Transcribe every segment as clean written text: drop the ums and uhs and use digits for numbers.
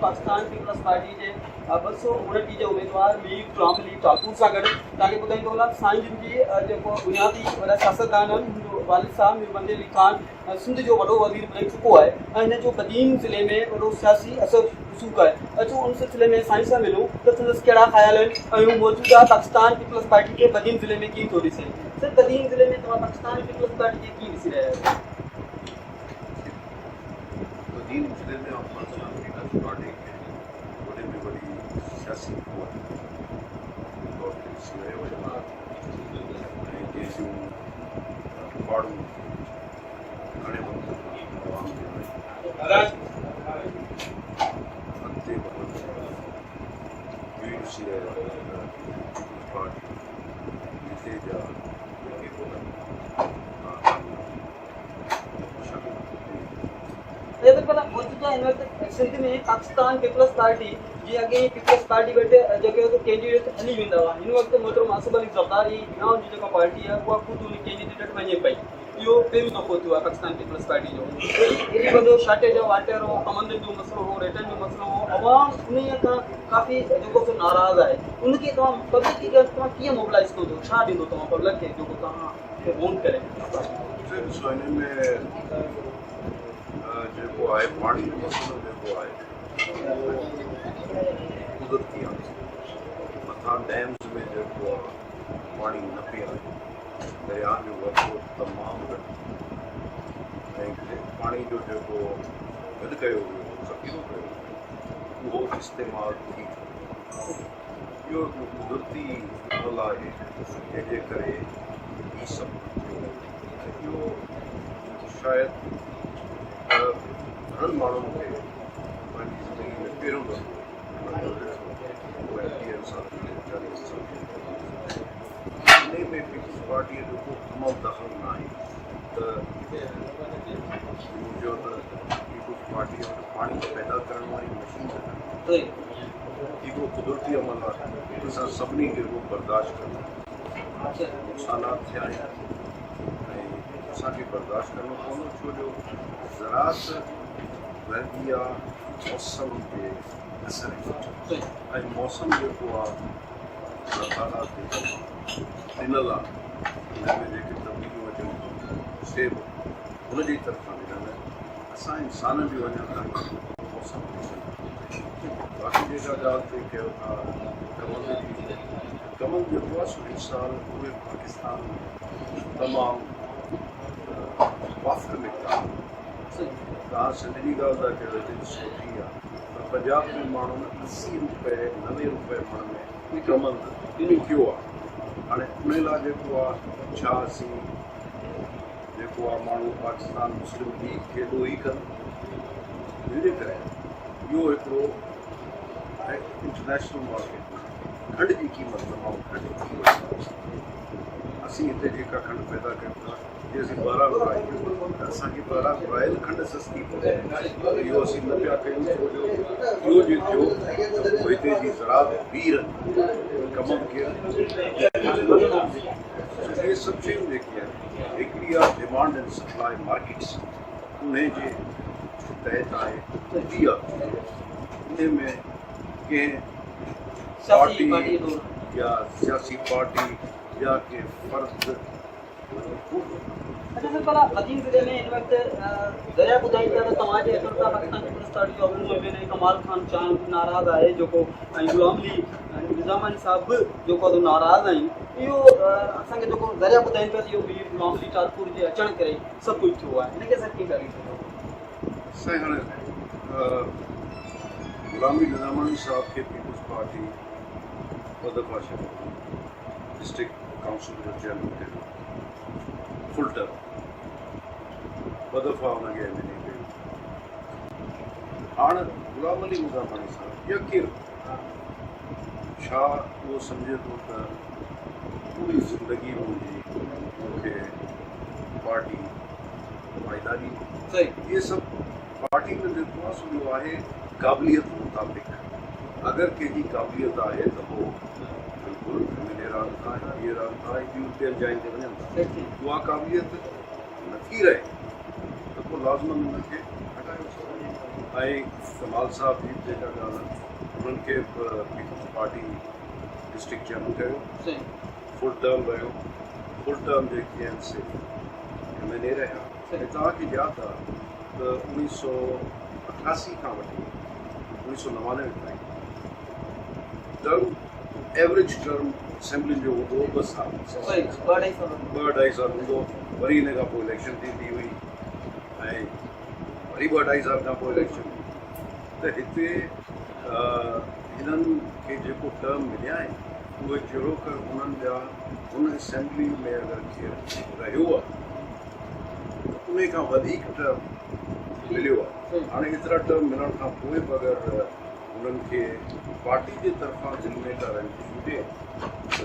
Pakistan peoples party के 229 जे उम्मीदवार मीर गुलाम अली ठाकुर सां गॾु तव्हांखे ॿुधाईंदो साईं जिन जी जेको बुनियादी वॾा सियासतदान आहिनि वालिद साहब मीर बंदे अली खान सिंध जो वॾो वज़ीर बणिजी चुको आहे ऐं हिन जो बदीन ज़िले में वॾो सियासी असर रसूख़ आहे। अचो उन सिलसिले में साईं सां मिलूं त संदसि कहिड़ा ख़्याल आहिनि ऐं मौजूदा पाकिस्तान पीपल्स पार्टी खे बदीन ज़िले में कीअं थो ॾिसे। सर बदीन ज़िले में तव्हां पाकिस्तान पीपल्स पार्टी खे कीअं ॾिसी रहिया आहियो? बदीन ज़िले में और पाकिस्तान पीपल्स पार्टी के वॾे में वॾी सियासी क़ुवत तौर ते ॾिसी रहियो आहे ऐं जंहिंजूं पाड़ूं घणे वक़्त आवाम जे अॻिते वधण बि ॾिसी रहियो आहे। पीपल्स पार्टी जिते जा मौजूदा हिन वक़्तु सिंध में पाकिस्तान पीपल्स पार्टी जी अॻे पीपल्स पार्टी वेठे जेके कैंडिडेट हली वेंदा हुआ हिन वक़्तु मोहतरम आसिफ अली ज़रदारी गांव जी जेका पार्टी आहे उहा ख़ुदि उन कैंडिडेट वञे पई। इहो पहिरियों दफ़ो थियो आहे पाकिस्तान पीपल्स पार्टी जो। एॾी वॾो शार्टेज जो वाटर हो, आमदनी जो मसइलो हो, रेटनि जो मसइलो हो, अवाम उन खां काफ़ी जेको सो नाराज़ आहे। उनखे तव्हां पब्लिक खे तव्हां कीअं मोबिलाइज़ कंदो, छा ॾींदो तव्हां पब्लिक खे जेको तव्हां वोट करे? जेको आहे पाणी जो मसइलो जेको आहे कुदरती आहे। मथां डैम्स में जेको आहे पाणी न पियो आहे, दरिया जो वधो तमामु घटि ऐं पाणी जो जेको गॾु कयो वियो ज़ख़ीरो कयो उहो इस्तेमालु थी इहो कुदरती अमल आहे जंहिंजे करे ही सभु इहो शायदि घणनि माण्हुनि खे पंहिंजी ज़िंदगी में पहिरियों दफ़ो इन में पीपल्स पार्टीअ जो को तमामु दख़ल न आहे त मुंहिंजो त पीपल्स पार्टीअ में पाणी पैदा करण वारी मशीन इहो कुदरती अमल आहे। असां सभिनी खे उहो बर्दाश्त करणु नुक़सानात थिया आहिनि ऐं असांखे बर्दाश्त करिणो पवंदो छो जो ज़राअत रहंदी आहे मौसम जे असर हेठि ऐं मौसम जेको आहे अल्लाह ताला ते ॾिनल आहे। हिन में जेके तब्दीलियूं अचनि से हुनजी तरफ़ां ॾिनल आहिनि। असां इंसान बि वञण ताईं मौसम बाक़ी जेका ॻाल्हि ते कयो था कमल जेको आहे सो इस साल पूरे पाकिस्तान में तमामु वाफ़िर मिक़दार तव्हां सिंध जी ॻाल्हि था कयो हिते सुठी आहे त पंजाब में माण्हुनि 80 रुपए 90 रुपए मण में कमल ॾिनी कयो आहे। हाणे उन लाइ जेको आहे छा असीं जेको आहे माण्हू पाकिस्तान मुस्लिम लीग खे ॾोही कनि जंहिंजे करे इहो हिकिड़ो इंटरनेशनल मार्केट खंड जी क़ीमत तमामु घटि थी वई आहे। असीं हिते जेका खंड पैदा कयूं था जे असीं ॿाहिरां घुरायूं त असांखे ॿाहिरां घुरायल खंड सस्ती पए इहो असीं न पिया कयूं छो जो इहो जे थियो त हिते जी ज़राअत वीर कमनि खे इहे सभु शयूं जेके आहिनि हिकिड़ी आहे डिमांड एंड सप्लाई मार्केट्स उन जे तहत आहे इहा इन में कंहिं पार्टी या सियासी पार्टी या कंहिं फ़र्द अच्छा सर भला बदीन ज़िले में हिन वक़्तु ज़रिया ॿुधाईंदा त तव्हांजे हथनि सां पाकिस्तान पीपल्स पार्टी जो अॻूणो में कमाल खान चांद नाराज़ आहे जेको ऐं गुलाम अली निज़ामानी साहब बि जेको आहे नाराज़ आहिनि। इहो असांखे जेको ज़रिया ॿुधाइनि पिया इहो मीर गुलाम अली ठाकुर जे अचण करे सभु कुझु थियो आहे हिनखे असां कीअं करे साईं हाणे गुलाम अली निज़ामानी साहब खे पीपल्स पार्टी ॿ दफ़ा डिस्ट्रिक्ट काउंसिल जो चेयरमैन कयो फुल टर्म ॿ दफ़ा हुनखे एमएलए कयो। हाणे गुलाम अली निज़ामानी साहब या केरु छा उहो सम्झे थो त पूरी ज़िंदगी मुंहिंजी मूंखे पार्टी नुमाइंदारी इहे सभु पार्टी में जेको आहे सो आहे क़ाबिलियत मुताबिक़ अगरि कंहिंजी क़ाबिलियत आहे त उहो बिल्कुलु मिले रांदि खां हीअ रांदि खां ॿियूं ॿियनि जायुनि ते वञनि था उहा क़ाबिलियत नथी रहे त पोइ लाज़मन हुनखे हटायो ऐं कमाल साहब जी जेका ॻाल्हि आहे उन्हनि खे पीपल्स पार्टी डिस्ट्रिक्ट चेयरमैन कयो फुल टर्म रहियो फुल टर्म जेके आहिनि से MLA रहिया ऐं तव्हांखे यादि आहे त 1988 खां वठी 1999 ताईं टर्म एवरेज टर्म असेंबली जो हूंदो 2 साल 2-2.5 साल हूंदो वरी हिन खां पोइ इलेक्शन थींदी हुई ऐं वरी 2-2.5 साल खां पोइ इलेक्शन त हिते हिननि खे जेको टर्म मिलिया आहिनि उहे जहिड़ो कर उन्हनि जा हुन असेंबली में अगरि केरु रहियो आहे उन खां वधीक टर्म मिलियो आहे हाणे एतिरा टर्म मिलण खां पोइ बि अगरि उन्हनि खे पार्टी जे तरफ़ां ज़िम्मेदारनि छूटे त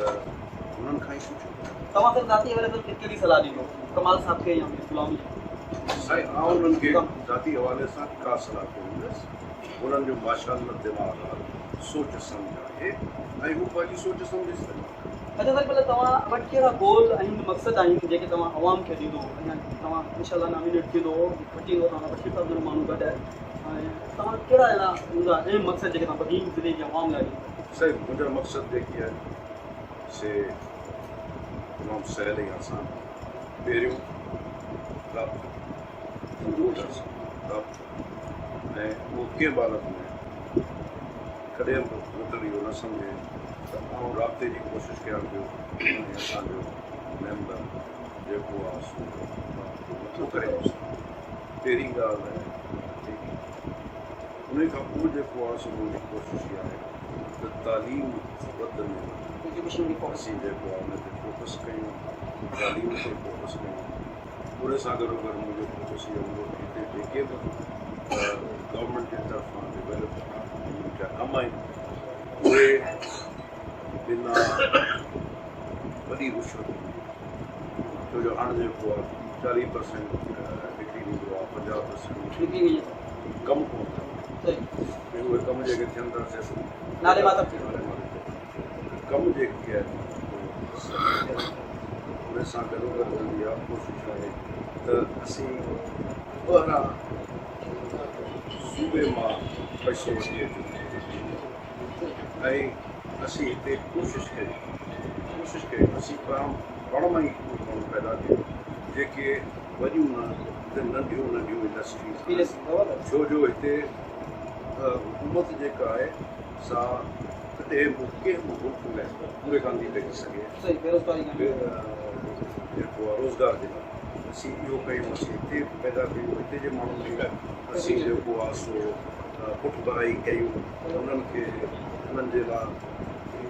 उन्हनि खां ई पुछो तव्हां सर ज़ाती हवाले सां कहिड़ी सलाह ॾींदो कमाल साहब खे या गुलामी साईं आउं उन्हनि खे ज़ाती हवाले सां का सलाह कोन्हसि उन्हनि जो माशाअल्लाह दिमाग़ आहे सोच सम्झ आहे ऐं हू पंहिंजी सोच सम्झ इस्तेमालु अच्छा सर भले तव्हां वटि कहिड़ा गोल आहिनि मक़सद आहिनि जेके तव्हां अवाम खे ॾींदो अञा तव्हां इनशाला नॉमिनेट थींदो वठी ईंदो तव्हां 25,000 माण्हू गॾु आहे ऐं तव्हां कहिड़ा अहिड़ा हूंदा अहम मक़सद जेके तव्हां बगीन ज़िले जे अवाम लाइ ॾींदो साईं मुंहिंजा मक़सद जेकी आहे से तमामु सहिल ऐं आसान पहिरियों ऐं उहो कंहिं बालत में कॾहिं बि वोटर इहो न सम्झे त आउं राब्ते जी कोशिशि कयां पियो ऐं असांजो मेंबर जेको आहे सो नथो करे पहिरीं ॻाल्हि आहे उन खां पोइ जेको आहे सो मुंहिंजी कोशिशि इहा आहे त तालीम वधि में एजुकेशन जी असीं जेको आहे उन ते फोकस कयूं तालीम ते फोकस कयूं उन सां गॾोगॾु मुंहिंजो फोकस इहो हूंदो कि हिते जेके बि गवर्नमेंट जे तरफ़ां डेवलपमेंट जा कम आहिनि उहे बिना वॾी रुश्वत छो जो हाणे जेको आहे 40% डिग्री ॾींदो आहे 50% कमु कोन थियनि उहे कम जेके थियनि था नाले माता कम जेके आहिनि उन सां गॾोगॾु मुंहिंजी इहा कोशिशि आहे त असीं ॿाहिरां सूबे मां पैसो वठी अचूं ऐं असीं हिते कोशिशि कयूं असीं पाण मां ई माण्हू पैदा कयूं जेके वॾियूं नंढियूं इंडस्ट्रीज़ छो जो हिते हुकूमत जेका आहे सा कॾहिं बि कंहिं बि मुल्क में पूरे कान थी पइजी सघे जेको आहे रोज़गार जे लाइ असीं इहो कयूं असीं हिते पैदा कयूं हिते जे माण्हुनि खे असीं जेको आहे सो पुठिभराई कयूं उन्हनि खे उन्हनि जे लाइ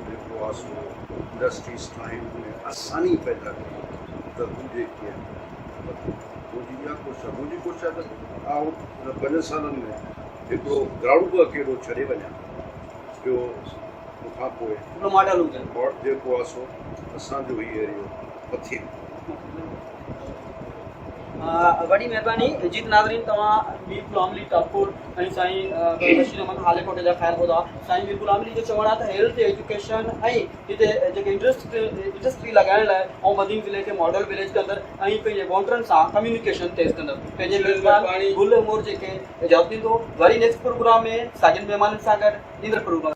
जेको आहे सो इंडस्ट्रीज़ ठाहियूं उन आसानी पैदा कयूं त हू जेकी आहे मुंहिंजी इहा कोशिशि आहे त आउं 5 सालनि में हिकिड़ो ग्राउंड वर्क अहिड़ो छॾे वञा जो खां पोइ मॉडल जेको आहे सो असांजो ई एरियो मथे वॾी महिरबानी जीत नाज़रीन तव्हां मीर गुलाम अली टापुर ऐं साईं बशीर अहमद हालेकोट जा ख़ैर ॿुधा साईं मीर गुलाम अली जो चवणु आहे त हेल्थ एजुकेशन ऐं हिते जेके इंडस्ट्री लॻाइण लाइ ऐं वधीक ज़िले खे मॉडल विलेज कंदड़ ऐं पंहिंजे वोटरनि सां कम्युनिकेशन तेज़ कंदड़ पंहिंजे मेज़बान गुल मोर जेके इजाज़त ॾींदो वरी नेक्स्ट प्रोग्राम में साॻियुनि महिमाननि सां गॾु ईंदड़ प्रोग्राम